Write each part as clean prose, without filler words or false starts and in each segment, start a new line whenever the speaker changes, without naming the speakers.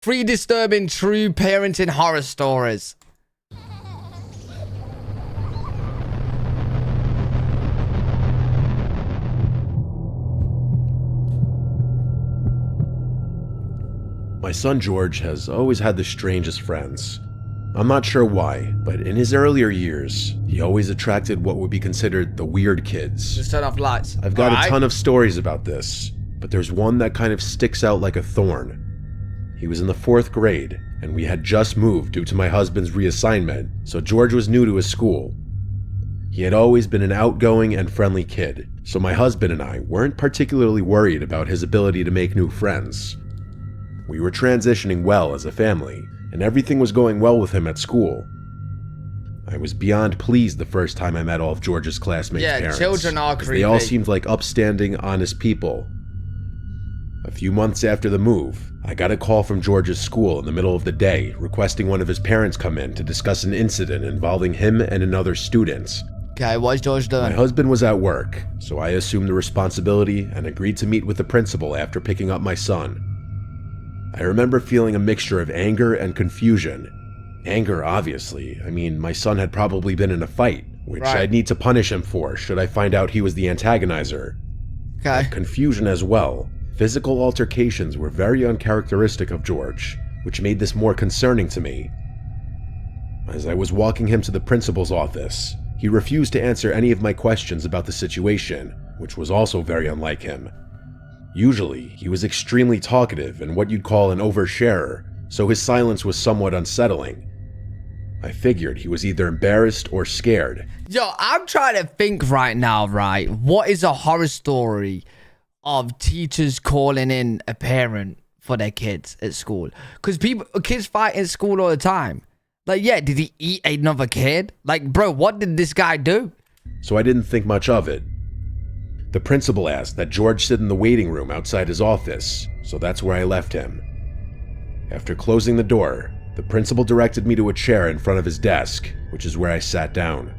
3 disturbing true parenting horror stories.
My son George has always had the strangest friends. I'm not sure why, but in his earlier years, he always attracted what would be considered the weird kids.
Just turn off lights.
I've got a ton of stories about this, but there's one that kind of sticks out like a thorn. He was in the 4th grade, and we had just moved due to my husband's reassignment, so George was new to his school. He had always been an outgoing and friendly kid, so my husband and I weren't particularly worried about his ability to make new friends. We were transitioning well as a family, and everything was going well with him at school. I was beyond pleased the first time I met all of George's classmates' parents.
Children are creepy.
They all seemed like upstanding, honest people. A few months after the move, I got a call from George's school in the middle of the day requesting one of his parents come in to discuss an incident involving him and another student.
Okay, what's George doing?
My husband was at work, so I assumed the responsibility and agreed to meet with the principal after picking up my son. I remember feeling a mixture of anger and confusion. Anger, obviously. I mean, my son had probably been in a fight, which I'd need to punish him for should I find out he was the antagonizer.
Okay.
But confusion as well. Physical altercations were very uncharacteristic of George, which made this more concerning to me. As I was walking him to the principal's office, he refused to answer any of my questions about the situation, which was also very unlike him. Usually, he was extremely talkative and what you'd call an oversharer, so his silence was somewhat unsettling. I figured he was either embarrassed or scared.
Yo, I'm trying to think right now, right? What is a horror story of teachers calling in a parent for their kids at school? Because kids fight in school all the time. Like, yeah, did he eat another kid? Like, bro, what did this guy do?
So I didn't think much of it. The principal asked that George sit in the waiting room outside his office, so that's where I left him. After closing the door, the principal directed me to a chair in front of his desk, which is where I sat down.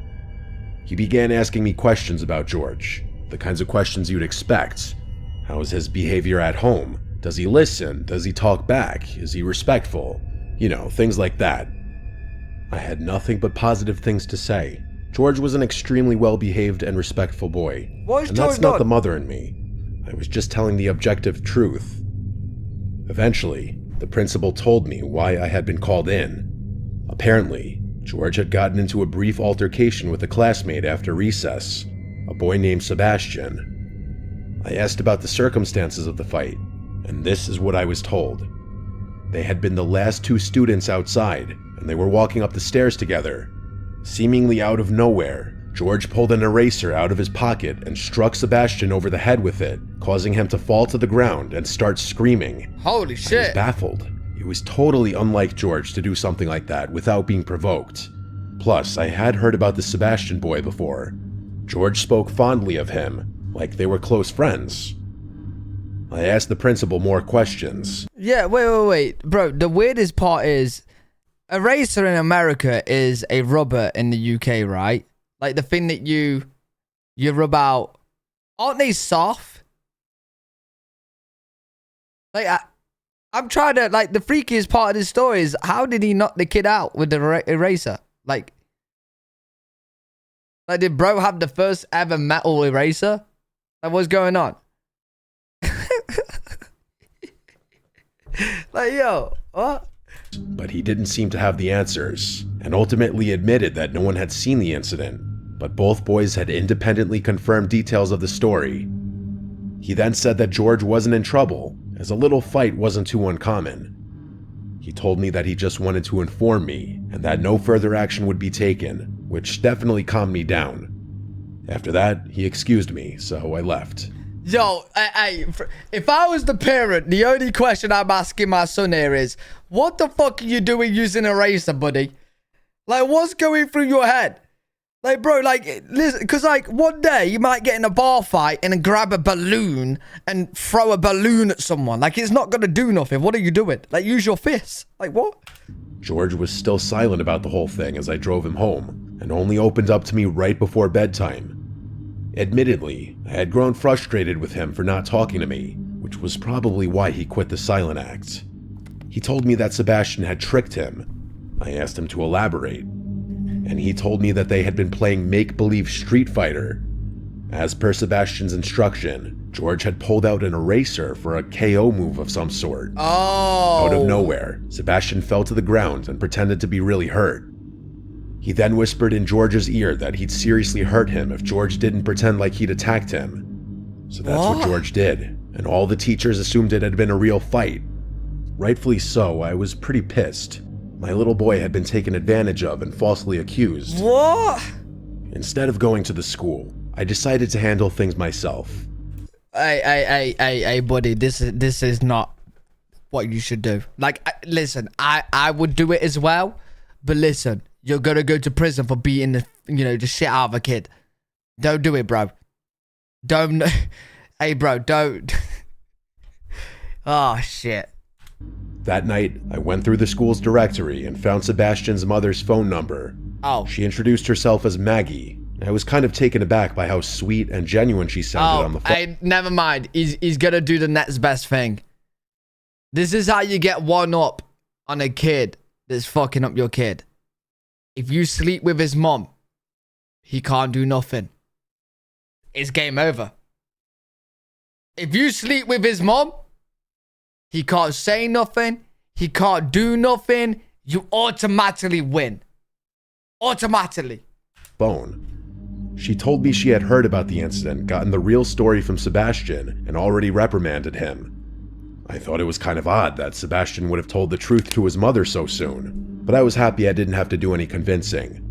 He began asking me questions about George, the kinds of questions you'd expect. How is his behavior at home? Does he listen? Does he talk back? Is he respectful? You know, things like that. I had nothing but positive things to say. George was an extremely well-behaved and respectful boy. And that's not the mother in me. I was just telling the objective truth. Eventually, the principal told me why I had been called in. Apparently, George had gotten into a brief altercation with a classmate after recess, a boy named Sebastian. I asked about the circumstances of the fight, and this is what I was told. They had been the last 2 students outside, and they were walking up the stairs together. Seemingly out of nowhere, George pulled an eraser out of his pocket and struck Sebastian over the head with it, causing him to fall to the ground and start screaming.
Holy shit.
I was baffled. It was totally unlike George to do something like that without being provoked. Plus, I had heard about the Sebastian boy before. George spoke fondly of him, like they were close friends. I asked the principal more questions.
Yeah, wait. Bro, the weirdest part is, eraser in America is a rubber in the UK, right? Like the thing that you rub out. Aren't they soft? Like, I'm trying to, like, the freakiest part of this story is, how did he knock the kid out with the eraser? Like, did bro have the first ever metal eraser? Like, what's going on? Like, yo, what?
But he didn't seem to have the answers, and ultimately admitted that no one had seen the incident, but both boys had independently confirmed details of the story. He then said that George wasn't in trouble, as a little fight wasn't too uncommon. He told me that he just wanted to inform me, and that no further action would be taken, which definitely calmed me down. After that, he excused me, so I left.
Yo, if I was the parent, the only question I'm asking my son here is, what the fuck are you doing using an eraser, buddy? Like, what's going through your head? Like, bro, like, listen, because, like, one day you might get in a bar fight and grab a balloon and throw a balloon at someone. Like, it's not going to do nothing. What are you doing? Like, use your fists. Like, what?
George was still silent about the whole thing as I drove him home, and only opened up to me right before bedtime. Admittedly, I had grown frustrated with him for not talking to me, which was probably why he quit the silent act. He told me that Sebastian had tricked him. I asked him to elaborate, and he told me that they had been playing make-believe Street Fighter. As per Sebastian's instruction, George had pulled out an eraser for a KO move of some sort.
Oh.
Out of nowhere, Sebastian fell to the ground and pretended to be really hurt. He then whispered in George's ear that he'd seriously hurt him if George didn't pretend like he'd attacked him. So that's what George did, and all the teachers assumed it had been a real fight. Rightfully so, I was pretty pissed. My little boy had been taken advantage of and falsely accused.
What?
Instead of going to the school, I decided to handle things myself.
Hey, buddy, this is not what you should do. Like, listen, I would do it as well, but listen, you're gonna go to prison for beating the shit out of a kid. Don't do it, bro. Don't. Hey, bro, don't. Oh, shit.
That night, I went through the school's directory and found Sebastian's mother's phone number.
Oh.
She introduced herself as Maggie. I was kind of taken aback by how sweet and genuine she sounded on the phone.
Never mind. He's gonna do the next best thing. This is how you get one up on a kid that's fucking up your kid. If you sleep with his mom, he can't do nothing. It's game over. If you sleep with his mom, he can't say nothing. He can't do nothing. You automatically win. Automatically.
Phone. She told me she had heard about the incident, gotten the real story from Sebastian, and already reprimanded him. I thought it was kind of odd that Sebastian would have told the truth to his mother so soon, but I was happy I didn't have to do any convincing.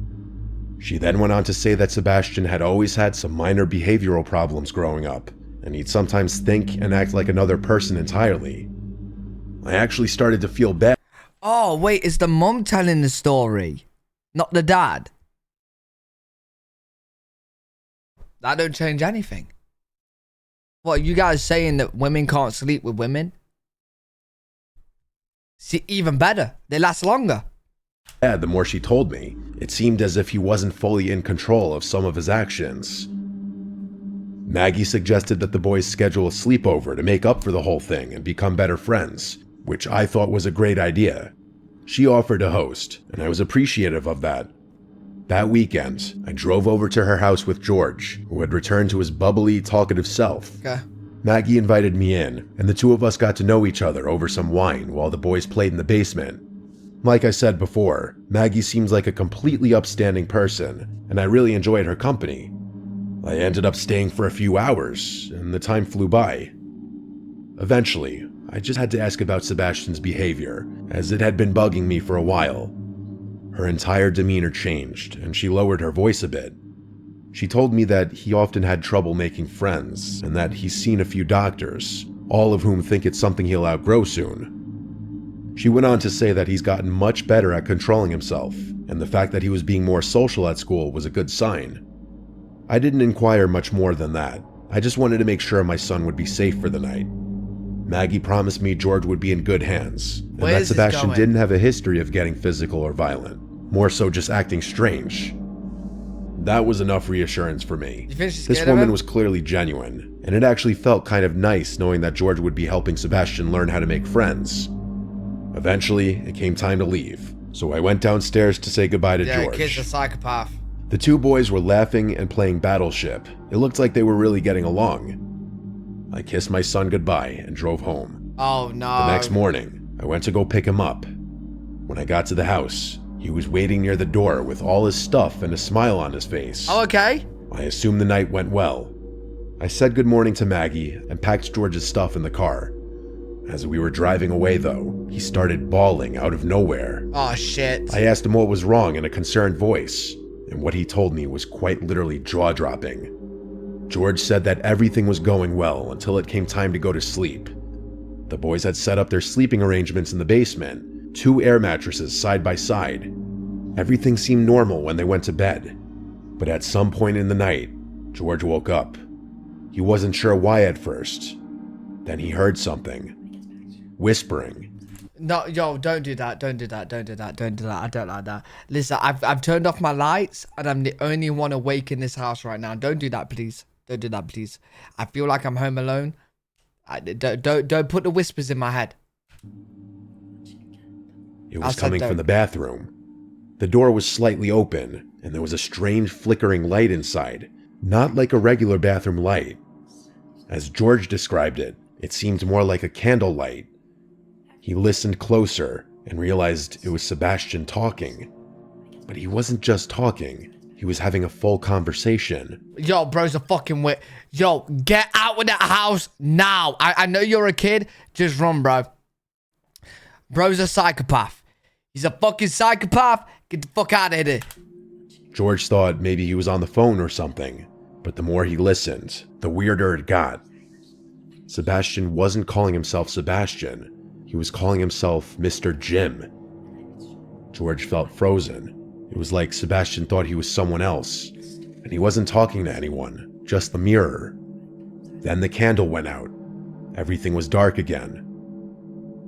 She then went on to say that Sebastian had always had some minor behavioral problems growing up, and he'd sometimes think and act like another person entirely. I actually started to feel bad.
Oh, wait, is the mom telling the story, not the dad? That don't change anything. What, you guys saying that women can't sleep with women? See, even better. They last longer.
The more she told me, it seemed as if he wasn't fully in control of some of his actions. Maggie suggested that the boys schedule a sleepover to make up for the whole thing and become better friends, which I thought was a great idea. She offered to host, and I was appreciative of that. That weekend, I drove over to her house with George, who had returned to his bubbly, talkative self.
Okay.
Maggie invited me in, and the two of us got to know each other over some wine while the boys played in the basement. Like I said before, Maggie seems like a completely upstanding person, and I really enjoyed her company. I ended up staying for a few hours, and the time flew by. Eventually, I just had to ask about Sebastian's behavior, as it had been bugging me for a while. Her entire demeanor changed, and she lowered her voice a bit. She told me that he often had trouble making friends, and that he's seen a few doctors, all of whom think it's something he'll outgrow soon. She went on to say that he's gotten much better at controlling himself, and the fact that he was being more social at school was a good sign. I didn't inquire much more than that. I just wanted to make sure my son would be safe for the night. Maggie promised me George would be in good hands, and that Sebastian didn't have a history of getting physical or violent, more so just acting strange. That was enough reassurance for me. This woman was clearly genuine, and it actually felt kind of nice knowing that George would be helping Sebastian learn how to make friends. Eventually, it came time to leave, so I went downstairs to say goodbye to George.
Yeah, kid's a psychopath.
The two boys were laughing and playing Battleship. It looked like they were really getting along. I kissed my son goodbye and drove home.
Oh, no.
The next morning, I went to go pick him up. When I got to the house, he was waiting near the door with all his stuff and a smile on his face.
Oh, okay.
I assumed the night went well. I said good morning to Maggie and packed George's stuff in the car. As we were driving away, though, he started bawling out of nowhere.
Oh, shit.
I asked him what was wrong in a concerned voice, and what he told me was quite literally jaw-dropping. George said that everything was going well until it came time to go to sleep. The boys had set up their sleeping arrangements in the basement, 2 air mattresses side by side. Everything seemed normal when they went to bed. But at some point in the night, George woke up. He wasn't sure why at first. Then he heard something. Whispering.
No, yo, don't do that. Don't do that. Don't do that. Don't do that. I don't like that. Listen, I've turned off my lights, and I'm the only one awake in this house right now. Don't do that, please. Don't do that, please. I feel like I'm home alone. Don't put the whispers in my head.
It was coming from the bathroom. The door was slightly open, and there was a strange flickering light inside, not like a regular bathroom light. As George described it, it seemed more like a candle light. He listened closer and realized it was Sebastian talking. But he wasn't just talking, he was having a full conversation.
Yo, bro's a fucking wit. Yo, get out of that house now. I know you're a kid, just run, bro. Bro's a psychopath. He's a fucking psychopath. Get the fuck out of here.
George thought maybe he was on the phone or something, but the more he listened, the weirder it got. Sebastian wasn't calling himself Sebastian. He was calling himself Mr. Jim. George felt frozen. It was like Sebastian thought he was someone else, and he wasn't talking to anyone, just the mirror. Then the candle went out. Everything was dark again.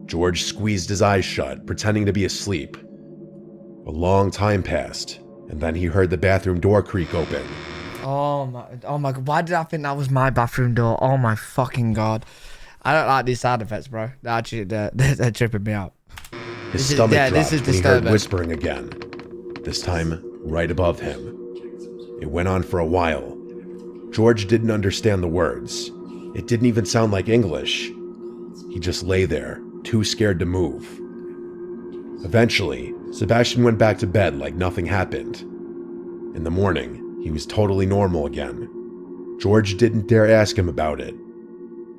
George squeezed his eyes shut, pretending to be asleep. A long time passed, and then he heard the bathroom door creak open.
Oh my god, why did I think that was my bathroom door? Oh my fucking god. I don't like these sound effects, bro. Actually, they're tripping me out.
His stomach dropped and he heard whispering again. This time, right above him. It went on for a while. George didn't understand the words. It didn't even sound like English. He just lay there, too scared to move. Eventually, Sebastian went back to bed like nothing happened. In the morning, he was totally normal again. George didn't dare ask him about it.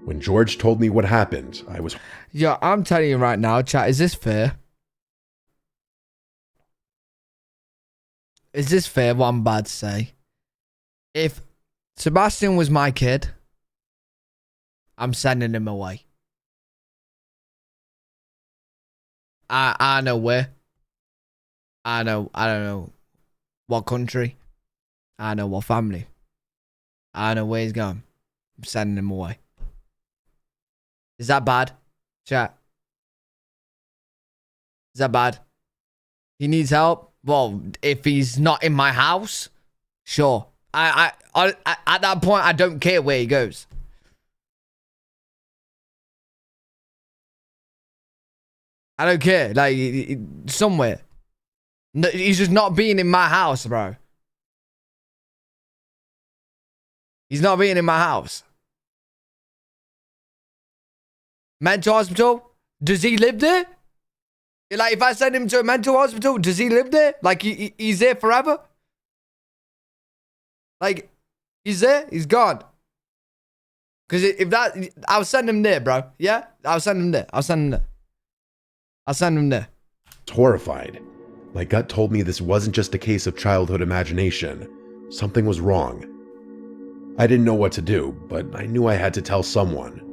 When George told me what happened, I was...
Yo, I'm telling you right now, chat, is this fair? Is this fair, what I'm about to say? If Sebastian was my kid, I'm sending him away. I know where. I don't know what country. I know what family. I know where he's going. I'm sending him away. Is that bad? Chat. Is that bad? He needs help? Well, if he's not in my house, sure. I at that point, I don't care where he goes. I don't care. Like, somewhere. No, he's just not being in my house, bro. He's not being in my house. Mental hospital? Does he live there? Like, if I send him to a mental hospital, does he live there? Like, he's there forever? Like, he's there? He's gone. Because if that... I'll send him there, bro. Yeah? I'll send him there. I'll send him there. I'll send him there.
Horrified. My gut told me this wasn't just a case of childhood imagination. Something was wrong. I didn't know what to do, but I knew I had to tell someone.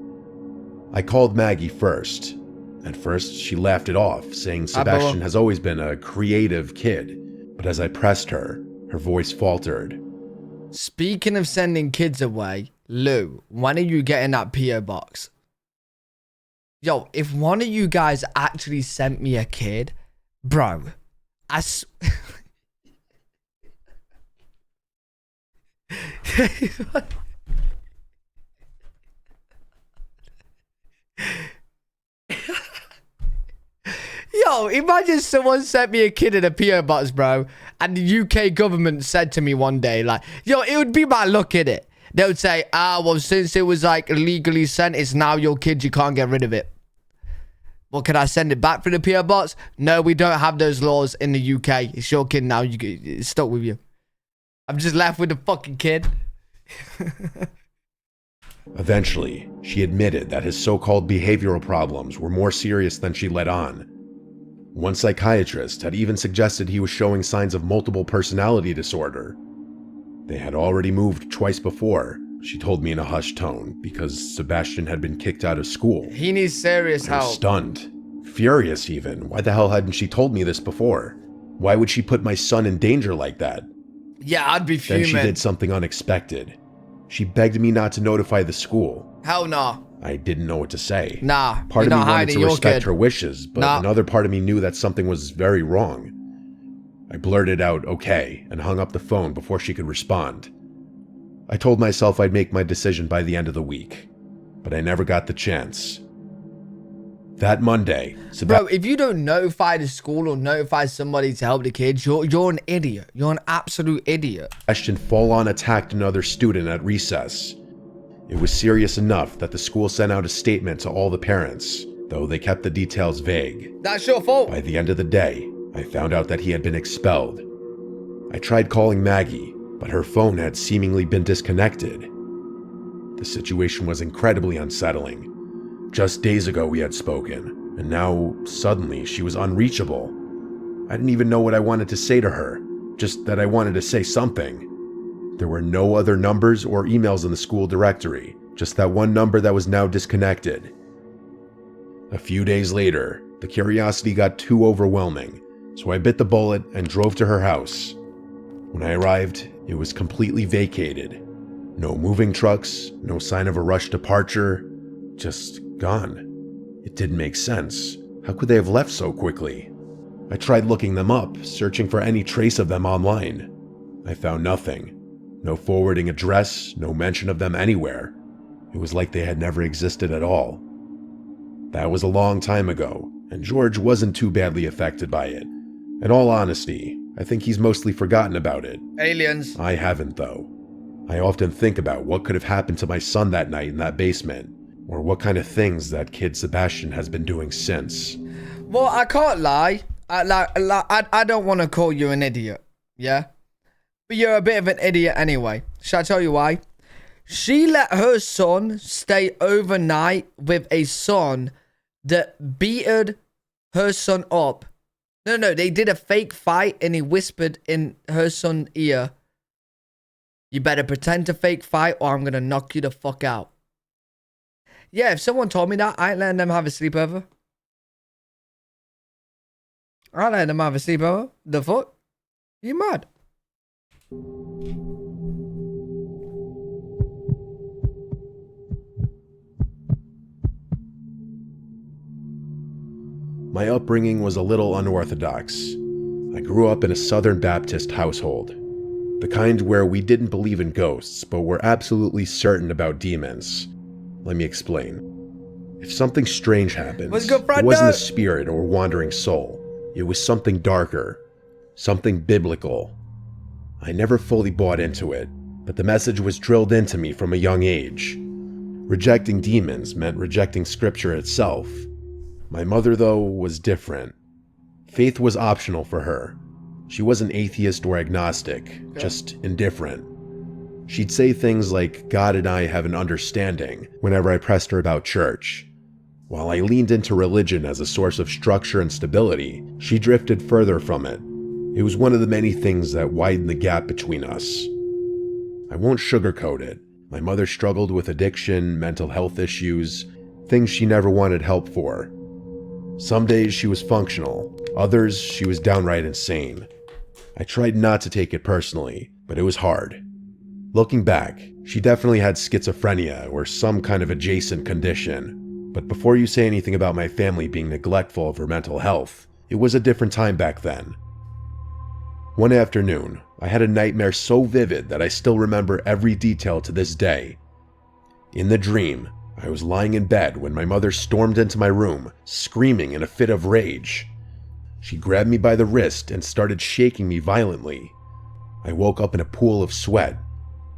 I called Maggie first. At first, she laughed it off, saying Sebastian has always been a creative kid. But as I pressed her, her voice faltered.
Speaking of sending kids away, Lou, when are you getting that P.O. box? Yo, if one of you guys actually sent me a kid, bro, Yo, imagine someone sent me a kid in a P.O. box, bro, and the UK government said to me one day, like, yo, it would be my luck, innit? They would say, well, since it was, like, legally sent, it's now your kid, you can't get rid of it. Well, can I send it back for the P.O. box? No, we don't have those laws in the UK. It's your kid now, it's stuck with you. I'm just left with the fucking kid.
Eventually, she admitted that his so-called behavioral problems were more serious than she let on. One psychiatrist had even suggested he was showing signs of multiple personality disorder. They had already moved twice before, she told me in a hushed tone, because Sebastian had been kicked out of school.
He needs serious help.
I was stunned. Furious even. Why the hell hadn't she told me this before? Why would she put my son in danger like that?
Yeah, I'd be fuming.
Then she did something unexpected. She begged me not to notify the school.
Hell no.
I didn't know what to say.
Nah,
part of me wanted to respect
kid.
her wishes, but another part of me knew that something was very wrong. I blurted out, okay, and hung up the phone before she could respond. I told myself I'd make my decision by the end of the week, but I never got the chance. That Monday,
Bro, if you don't notify the school or notify somebody to help the kids, you're an idiot. You're an absolute idiot.
Sebastian full-on attacked another student at recess. It was serious enough that the school sent out a statement to all the parents, though they kept the details vague.
That's your fault.
By the end of the day, I found out that he had been expelled. I tried calling Maggie, but her phone had seemingly been disconnected. The situation was incredibly unsettling. Just days ago we had spoken, and now, suddenly, she was unreachable. I didn't even know what I wanted to say to her, just that I wanted to say something. There were no other numbers or emails in the school directory, just that one number that was now disconnected. A few days later, the curiosity got too overwhelming, so I bit the bullet and drove to her house. When I arrived, it was completely vacated. No moving trucks, no sign of a rushed departure, just gone. It didn't make sense. How could they have left so quickly? I tried looking them up, searching for any trace of them online. I found nothing. No forwarding address, no mention of them anywhere. It was like they had never existed at all. That was a long time ago, and George wasn't too badly affected by it. In all honesty, I think he's mostly forgotten about it.
Aliens.
I haven't, though. I often think about what could have happened to my son that night in that basement, or what kind of things that kid Sebastian has been doing since.
Well, I can't lie. I don't want to call you an idiot, yeah? But you're a bit of an idiot anyway. Shall I tell you why? She let her son stay overnight with a son that beated her son up. No, they did a fake fight and he whispered in her son's ear, "You better pretend to fake fight or I'm gonna knock you the fuck out." Yeah, if someone told me that, I ain't letting them have a sleepover. I ain't letting them have a sleepover. The fuck? You mad?
My upbringing was a little unorthodox. I grew up in a Southern Baptist household. The kind where we didn't believe in ghosts, but were absolutely certain about demons. Let me explain. If something strange happens, it wasn't a spirit or wandering soul. It was something darker, something biblical. I never fully bought into it, but the message was drilled into me from a young age. Rejecting demons meant rejecting scripture itself. My mother, though, was different. Faith was optional for her. She wasn't atheist or agnostic, just indifferent. She'd say things like, "God and I have an understanding," whenever I pressed her about church. While I leaned into religion as a source of structure and stability, she drifted further from it. It was one of the many things that widened the gap between us. I won't sugarcoat it. My mother struggled with addiction, mental health issues, things she never wanted help for. Some days she was functional, others she was downright insane. I tried not to take it personally, but it was hard. Looking back, she definitely had schizophrenia or some kind of adjacent condition. But before you say anything about my family being neglectful of her mental health, it was a different time back then. One afternoon, I had a nightmare so vivid that I still remember every detail to this day. In the dream, I was lying in bed when my mother stormed into my room, screaming in a fit of rage. She grabbed me by the wrist and started shaking me violently. I woke up in a pool of sweat,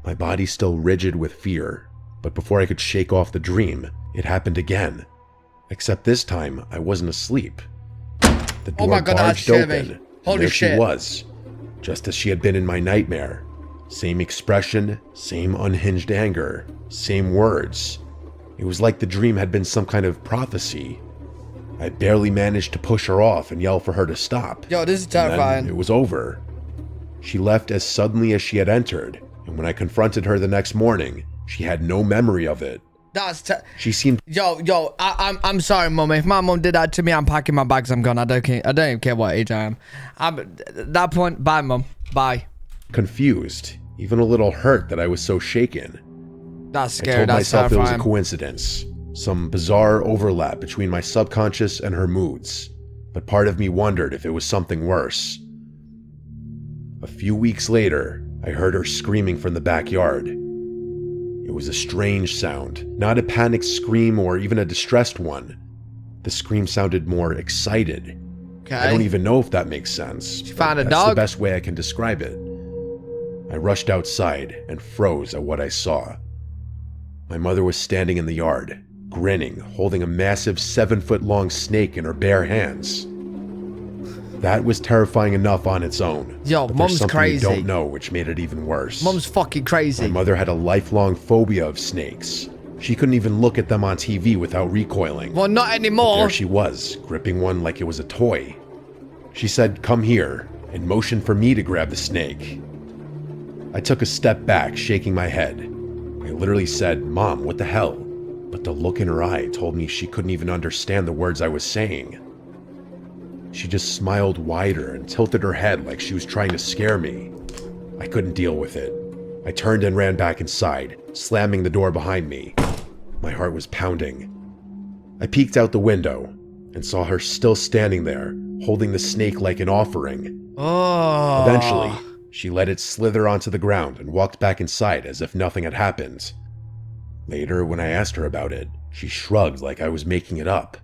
my body still rigid with fear. But before I could shake off the dream, it happened again. Except this time, I wasn't asleep. The door barged open, and there she was, just as she had been in my nightmare. Same expression, same unhinged anger, same words. It was like the dream had been some kind of prophecy. I barely managed to push her off and yell for her to stop.
Yo, this is terrifying.
And then it was over. She left as suddenly as she had entered, and when I confronted her the next morning, she had no memory of it. She seemed...
Yo, I'm sorry, Mum. If my mum did that to me, I'm packing my bags, I'm gone. I don't even care what age I am. At that point, bye, Mum. Bye.
Confused, even a little hurt that I was so shaken.
That's scary.
I told myself
terrifying.
It was a coincidence, some bizarre overlap between my subconscious and her moods, but part of me wondered if it was something worse. A few weeks later, I heard her screaming from the backyard. It was a strange sound, not a panicked scream or even a distressed one. The scream sounded more excited.
Okay.
I don't even know if that makes sense.
She found a
That's
dog?
the best way I can describe it. I rushed outside and froze at what I saw. My mother was standing in the yard, grinning, holding a massive 7-foot-long snake in her bare hands. That was terrifying enough on its own.
Yo,
but
Mom's
there's something
crazy.
you don't know, which made it even worse.
Mom's fucking crazy.
My mother had a lifelong phobia of snakes. She couldn't even look at them on TV without recoiling.
Well, not anymore.
But there she was, gripping one like it was a toy. She said, "Come here," and motioned for me to grab the snake. I took a step back, shaking my head. I literally said, "Mom, what the hell?" But the look in her eye told me she couldn't even understand the words I was saying. She just smiled wider and tilted her head like she was trying to scare me. I couldn't deal with it. I turned and ran back inside, slamming the door behind me. My heart was pounding. I peeked out the window and saw her still standing there, holding the snake like an offering.
Oh.
Eventually, she let it slither onto the ground and walked back inside as if nothing had happened. Later, when I asked her about it, she shrugged like I was making it up.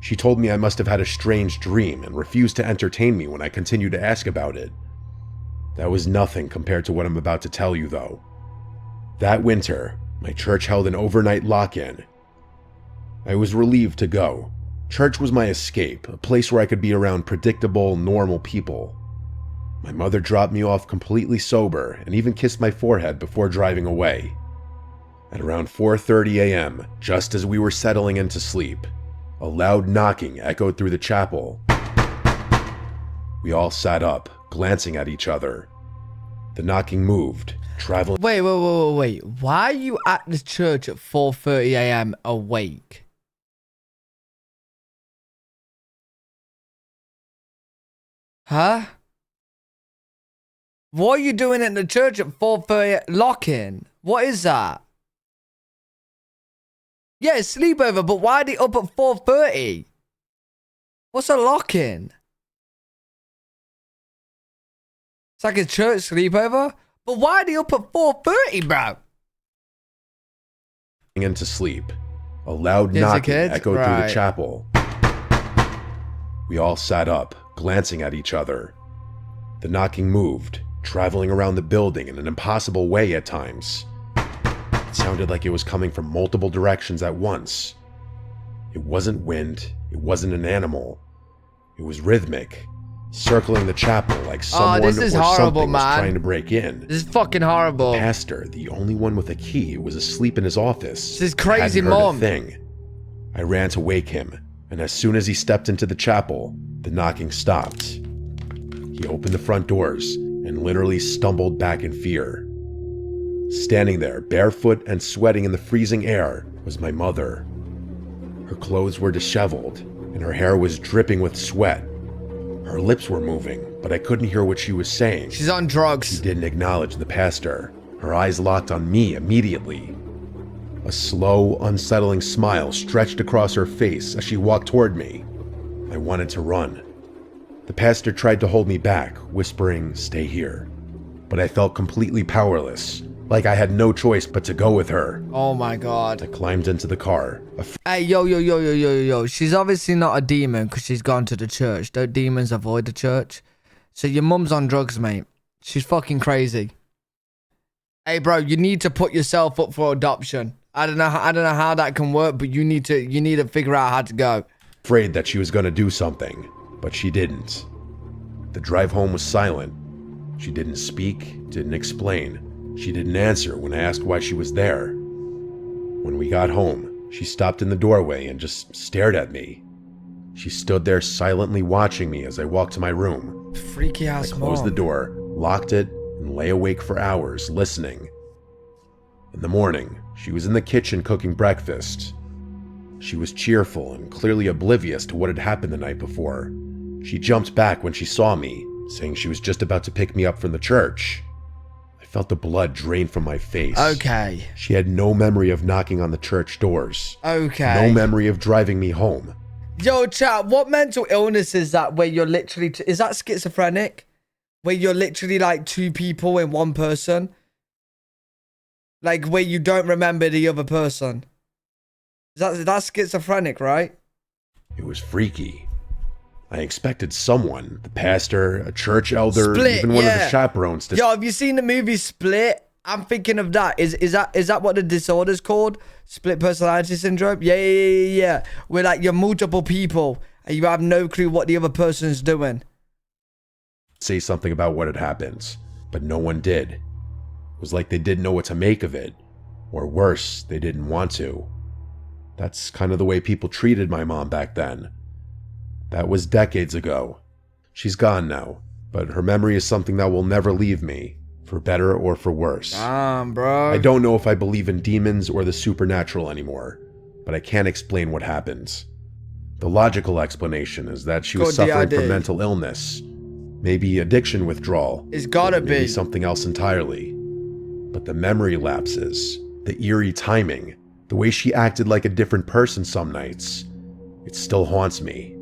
She told me I must have had a strange dream and refused to entertain me when I continued to ask about it. That was nothing compared to what I'm about to tell you, though. That winter, my church held an overnight lock-in. I was relieved to go. Church was my escape, a place where I could be around predictable, normal people. My mother dropped me off completely sober and even kissed my forehead before driving away. At around 4:30 a.m., just as we were settling into sleep, a loud knocking echoed through the chapel. We all sat up, glancing at each other. The knocking moved, traveling.
Wait. Why are you at the church at 4:30 a.m. awake? Huh? What are you doing in the church at 4:30? Lock-in? What is that? Yeah, it's sleepover, but why are they up at 4:30? What's a lock-in? It's like a church sleepover? But why are they up at 4:30, bro?
Into sleep. A loud
Kids are
knocking
kids?
echoed through
Right.
the chapel. We all sat up, glancing at each other. The knocking moved, traveling around the building in an impossible way at times. It sounded like it was coming from multiple directions at once. It wasn't wind, it wasn't an animal. It was rhythmic, circling the chapel like someone
this is
or
horrible,
something was
man.
trying to break in.
This is fucking horrible.
The pastor, the only one with a key, was asleep in his office.
This is crazy,
Hadn't heard
Mom.
a thing. I ran to wake him, and as soon as he stepped into the chapel, the knocking stopped. He opened the front doors and literally stumbled back in fear. Standing there, barefoot and sweating in the freezing air, was my mother. Her clothes were disheveled, and her hair was dripping with sweat. Her lips were moving, but I couldn't hear what she was saying.
She's on drugs.
She didn't acknowledge the pastor. Her eyes locked on me immediately. A slow, unsettling smile stretched across her face as she walked toward me. I wanted to run. The pastor tried to hold me back, whispering, "Stay here." But I felt completely powerless, like I had no choice but to go with her.
Oh my god.
I climbed into the car.
Hey, yo. She's obviously not a demon because she's gone to the church. Don't demons avoid the church? So your mum's on drugs, mate. She's fucking crazy. Hey, bro, you need to put yourself up for adoption. I don't know how that can work, but you need to figure out how to go.
Afraid that she was going to do something, but she didn't. The drive home was silent. She didn't speak, didn't explain. She didn't answer when I asked why she was there. When we got home, she stopped in the doorway and just stared at me. She stood there silently watching me as I walked to my room.
Freaky
I
ass
closed the door, locked it, and lay awake for hours listening. In the morning, she was in the kitchen cooking breakfast. She was cheerful and clearly oblivious to what had happened the night before. She jumped back when she saw me, saying she was just about to pick me up from the church. I felt the blood drain from my face.
Okay.
She had no memory of knocking on the church doors.
Okay.
No memory of driving me home.
Yo, chat, what mental illness is that where you're literally... is that schizophrenic? Where you're literally like two people in one person? Like where you don't remember the other person? That's schizophrenic, right?
It was freaky. I expected someone, the pastor, a church elder,
Split,
even one of the
yeah.
chaperones to...
Yo, have you seen the movie Split? I'm thinking of that. Is that what the disorder's called? Split personality syndrome? Yeah. Where like you're multiple people and you have no clue what the other person's doing.
say something about what had happened, but no one did. It was like they didn't know what to make of it, or worse, they didn't want to. That's kind of the way people treated my mom back then. That was decades ago. She's gone now, but her memory is something that will never leave me, for better or for worse.
Bro.
I don't know if I believe in demons or the supernatural anymore, but I can't explain what happened. The logical explanation is that she was suffering from mental illness, maybe addiction withdrawal.
It's gotta
maybe
be
something else entirely. But the memory lapses, the eerie timing, the way she acted like a different person some nights, it still haunts me.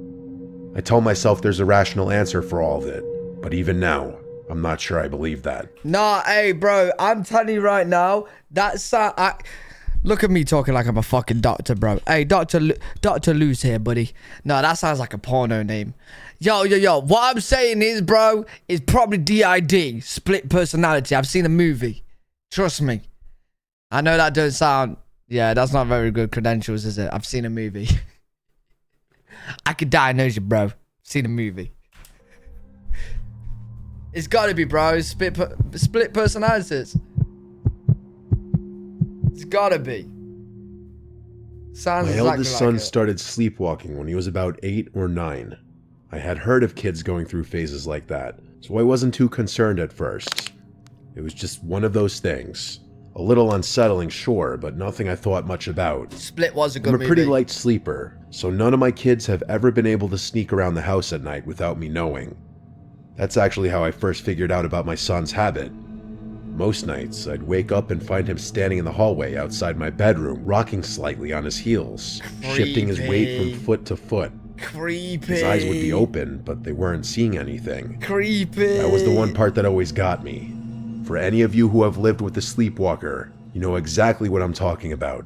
I tell myself there's a rational answer for all of it, but even now, I'm not sure I believe that.
Nah, hey, bro, I'm telling you right now, look at me talking like I'm a fucking doctor, bro. Hey, Dr. Luce here, buddy. No, that sounds like a porno name. Yo. What I'm saying is, bro, is probably DID, split personality. I've seen a movie. Trust me. I know that doesn't sound... Yeah, that's not very good credentials, is it? I've seen a movie. I could diagnose you, bro. Seen a movie. It's gotta be, bro. Split personalities. It's gotta be. Sounds
My
exactly
eldest son
like it.
started sleepwalking when he was about 8 or 9. I had heard of kids going through phases like that, so I wasn't too concerned at first. It was just one of those things. A little unsettling, sure, but nothing I thought much about.
Split was a good
I'm a pretty
movie.
light sleeper, so none of my kids have ever been able to sneak around the house at night without me knowing. That's actually how I first figured out about my son's habit. Most nights, I'd wake up and find him standing in the hallway outside my bedroom, rocking slightly on his heels, shifting his weight from foot to foot.
Creepy.
His eyes would be open, but they weren't seeing anything.
Creepy.
That was the one part that always got me. For any of you who have lived with a sleepwalker, you know exactly what I'm talking about.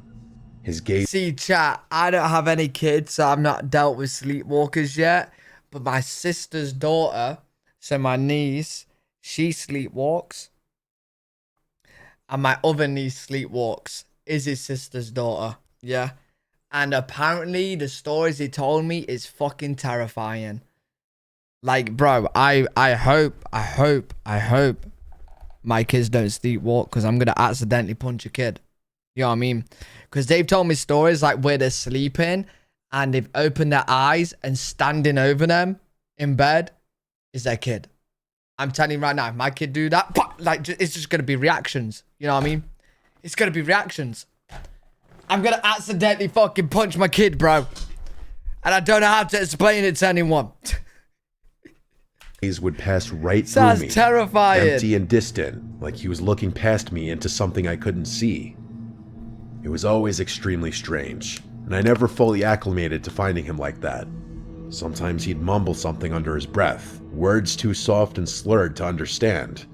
His gaze...
See, chat, I don't have any kids, so I've not dealt with sleepwalkers yet. But my sister's daughter, so my niece, she sleepwalks. And my other niece sleepwalks, is his sister's daughter. Yeah. And apparently the stories he told me is fucking terrifying. Like, bro, I hope my kids don't sleepwalk, because I'm going to accidentally punch a kid. You know what I mean? Because they've told me stories like where they're sleeping and they've opened their eyes and standing over them in bed is their kid. I'm telling you right now, if my kid do that, like, it's just going to be reactions. You know what I mean? It's going to be reactions. I'm going to accidentally fucking punch my kid, bro. And I don't know how to explain it to anyone.
would pass right
Sounds
through me,
terrifying.
empty and distant, like he was looking past me into something I couldn't see. It was always extremely strange, and I never fully acclimated to finding him like that. Sometimes he'd mumble something under his breath, words too soft and slurred to understand.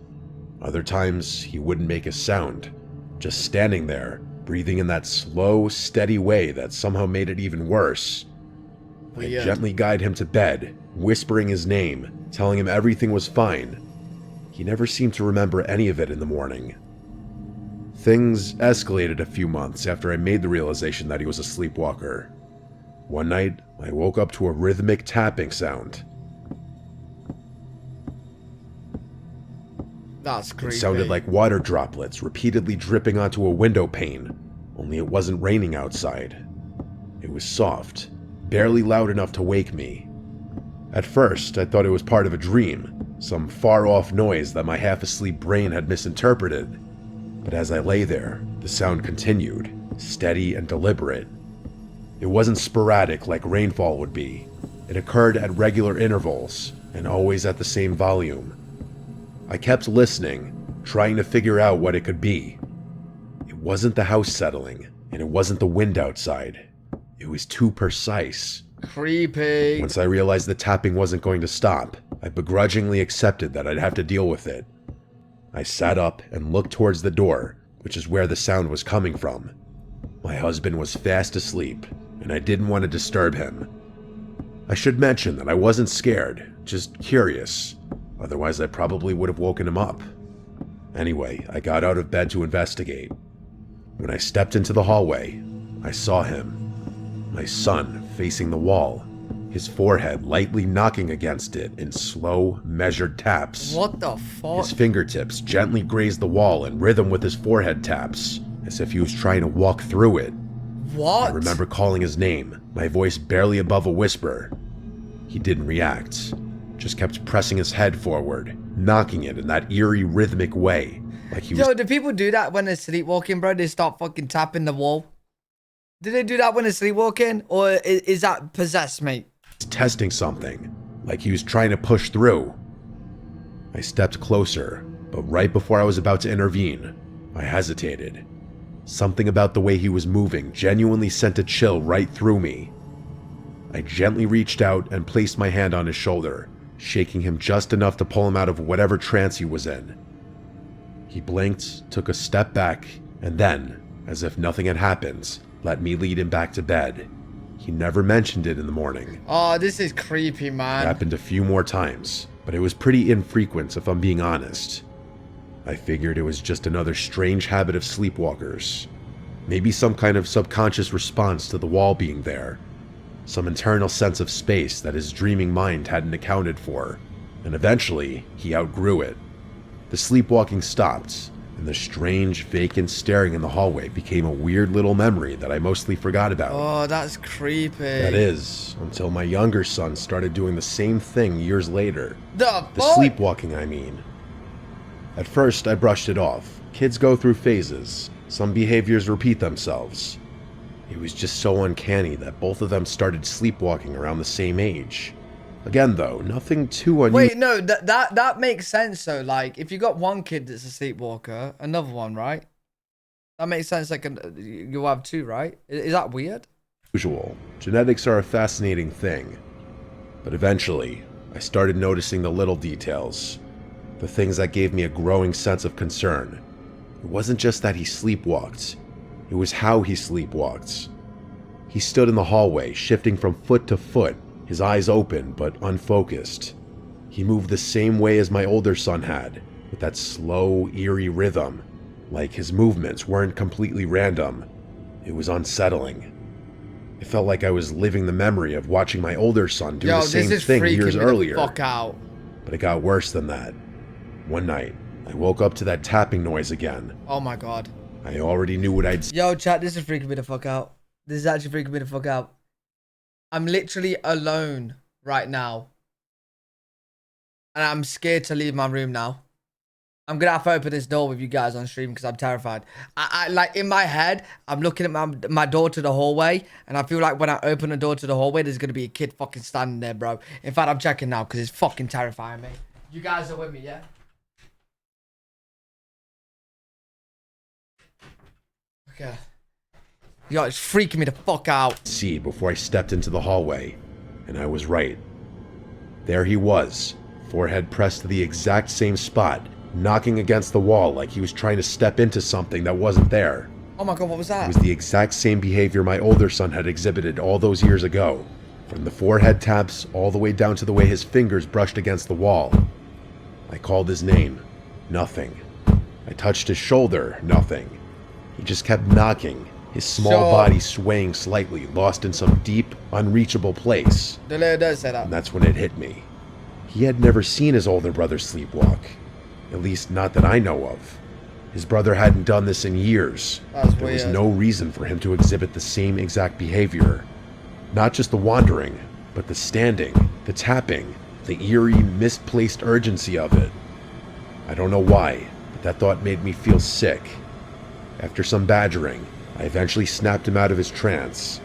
Other times, he wouldn't make a sound, just standing there, breathing in that slow, steady way that somehow made it even worse. I'd gently guide him to bed, whispering his name, telling him everything was fine. He never seemed to remember any of it in the morning. Things escalated a few months after I made the realization that he was a sleepwalker. One night, I woke up to a rhythmic tapping sound.
That's creepy.
It sounded like water droplets repeatedly dripping onto a window pane, only it wasn't raining outside. It was soft, barely loud enough to wake me. At first, I thought it was part of a dream, some far-off noise that my half-asleep brain had misinterpreted. But as I lay there, the sound continued, steady and deliberate. It wasn't sporadic like rainfall would be. It occurred at regular intervals, and always at the same volume. I kept listening, trying to figure out what it could be. It wasn't the house settling, and it wasn't the wind outside. It was too precise.
Creepy.
Once I realized the tapping wasn't going to stop, I begrudgingly accepted that I'd have to deal with it. I sat up and looked towards the door, which is where the sound was coming from. My husband was fast asleep, and I didn't want to disturb him. I should mention that I wasn't scared, just curious. Otherwise, I probably would have woken him up. Anyway, I got out of bed to investigate. When I stepped into the hallway, I saw him, my son, facing the wall, his forehead lightly knocking against it in slow, measured taps.
What the fuck?
His fingertips gently grazed the wall in rhythm with his forehead taps, as if he was trying to walk through it.
What?
I remember calling his name, my voice barely above a whisper. He didn't react, just kept pressing his head forward, knocking it in that eerie rhythmic way, like he was—
Yo, do people do that when they're sleepwalking, bro? They start fucking tapping the wall? Do they do that when they're sleepwalking? Or is that possessed, mate?
testing something, like he was trying to push through. I stepped closer, but right before I was about to intervene, I hesitated. Something about the way he was moving genuinely sent a chill right through me. I gently reached out and placed my hand on his shoulder, shaking him just enough to pull him out of whatever trance he was in. He blinked, took a step back, and then, as if nothing had happened, let me lead him back to bed. He never mentioned it in the morning.
Oh, this is creepy, man.
It happened a few more times, but it was pretty infrequent if I'm being honest. I figured it was just another strange habit of sleepwalkers. Maybe some kind of subconscious response to the wall being there. Some internal sense of space that his dreaming mind hadn't accounted for. And eventually, he outgrew it. The sleepwalking stopped, and the strange, vacant staring in the hallway became a weird little memory that I mostly forgot about.
Oh, that's creepy.
That is, until my younger son started doing the same thing years later.
The
sleepwalking, I mean. At first, I brushed it off. Kids go through phases. Some behaviors repeat themselves. It was just so uncanny that both of them started sleepwalking around the same age. Again, though, nothing too unusual.
Wait, no, that makes sense, though. Like, if you got one kid that's a sleepwalker, another one, right? That makes sense. Like, you have two, right? Is that weird?
Genetics are a fascinating thing. But eventually, I started noticing the little details. The things that gave me a growing sense of concern. It wasn't just that he sleepwalked. It was how he sleepwalked. He stood in the hallway, shifting from foot to foot, his eyes open but unfocused. He moved the same way as my older son had, with that slow, eerie rhythm, like his movements weren't completely random. It was unsettling. It felt like I was living the memory of watching my older son do the same thing years earlier.
Fuck out.
But it got worse than that. One night, I woke up to that tapping noise again.
Oh my god.
I already knew what I'd seen.
Yo, chat, this is freaking me the fuck out. This is actually freaking me the fuck out. I'm literally alone right now. And I'm scared to leave my room now. I'm gonna have to open this door with you guys on stream because I'm terrified. I like, in my head, I'm looking at my door to the hallway, and I feel like when I open the door to the hallway, there's gonna be a kid fucking standing there, bro. In fact, I'm checking now because it's fucking terrifying me. You guys are with me, yeah? Okay. Yo, it's freaking me the fuck out.
See before I stepped into the hallway, and I was right. There he was, forehead pressed to the exact same spot, knocking against the wall like he was trying to step into something that wasn't there.
Oh my god, what was that?
It was the exact same behavior my older son had exhibited all those years ago, from the forehead taps all the way down to the way his fingers brushed against the wall. I called his name. Nothing. I touched his shoulder. Nothing. He just kept knocking, his small body swaying slightly, lost in some deep, unreachable place.
Does say that.
And that's when it hit me. He had never seen his older brother sleepwalk. At least not that I know of. His brother hadn't done this in years. There was no reason for him to exhibit the same exact behavior. Not just the wandering, but the standing, the tapping, the eerie, misplaced urgency of it. I don't know why, but that thought made me feel sick. After some badgering, I eventually snapped him out of his trance.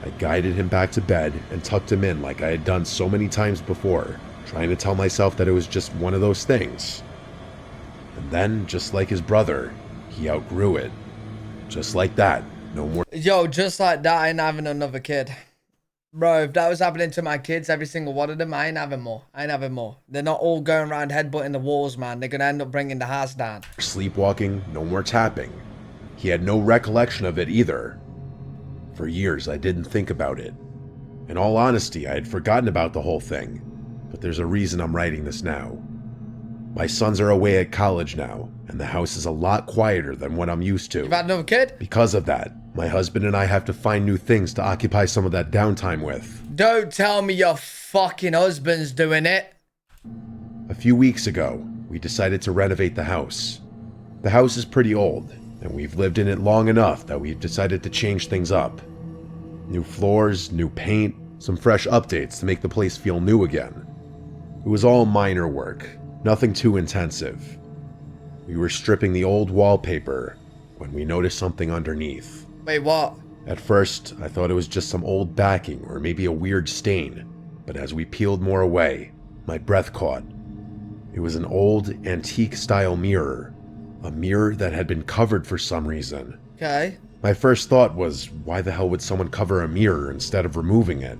I guided him back to bed and tucked him in like I had done so many times before, trying to tell myself that it was just one of those things. And then, just like his brother, he outgrew it. Just like that, no more.
Yo, just like that, I ain't having another kid. Bro, if that was happening to my kids, every single one of them, I ain't having more. I ain't having more. They're not all going around headbutting the walls, man. They're gonna end up bringing the house down.
Sleepwalking, no more tapping. He had no recollection of it either. For years, I didn't think about it. In all honesty, I had forgotten about the whole thing, but there's a reason I'm writing this now. My sons are away at college now, and the house is a lot quieter than what I'm used to.
You've had another kid?
Because of that, my husband and I have to find new things to occupy some of that downtime with.
Don't tell me your fucking husband's doing it.
A few weeks ago, we decided to renovate the house. The house is pretty old, and we've lived in it long enough that we've decided to change things up. New floors, new paint, some fresh updates to make the place feel new again. It was all minor work, nothing too intensive. We were stripping the old wallpaper when we noticed something underneath.
Wait, what?
At first, I thought it was just some old backing or maybe a weird stain, but as we peeled more away, my breath caught. It was an old, antique-style mirror. A mirror that had been covered for some reason.
Okay.
My first thought was, why the hell would someone cover a mirror instead of removing it?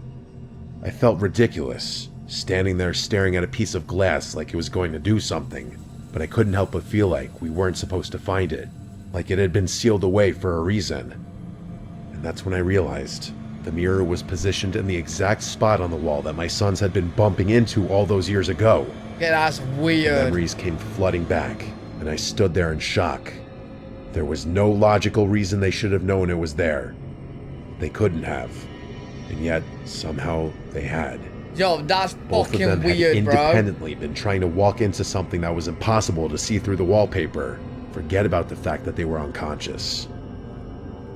I felt ridiculous, standing there staring at a piece of glass like it was going to do something, but I couldn't help but feel like we weren't supposed to find it, like it had been sealed away for a reason. And that's when I realized the mirror was positioned in the exact spot on the wall that my sons had been bumping into all those years ago.
Yeah, that's weird.
The memories came flooding back, and I stood there in shock. There was no logical reason they should have known it was there. They couldn't have. And yet, somehow, they had.
Yo, that's
Both of
fucking
them
weird,
had
bro.
independently been trying to walk into something that was impossible to see through the wallpaper. Forget about the fact that they were unconscious.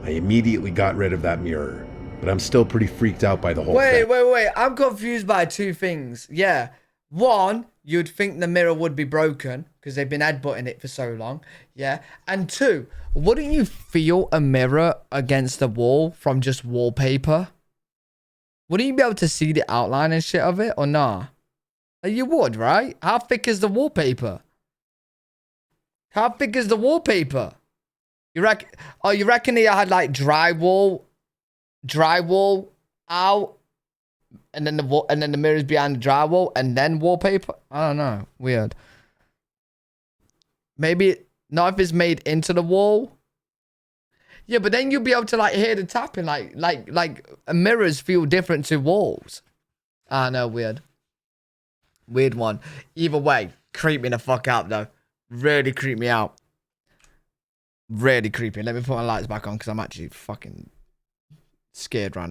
I immediately got rid of that mirror, but I'm still pretty freaked out by the whole thing.
Wait. I'm confused by two things. Yeah. One, you'd think the mirror would be broken because they've been headbutting it for so long. Yeah. And two, wouldn't you feel a mirror against the wall from just wallpaper? Wouldn't you be able to see the outline and shit of it or nah? You would, right? How thick is the wallpaper? How thick is the wallpaper? You reckon? Oh, you reckon they had like drywall out, and then the mirrors behind the drywall, and then wallpaper? I don't know. Weird. Maybe not if it's made into the wall. Yeah, but then you'll be able to like hear the tapping. Like mirrors feel different to walls. I know. Weird. Weird one. Either way, creep me the fuck out though. Really creep me out. Really creepy. Let me put my lights back on because I'm actually fucking scared right now.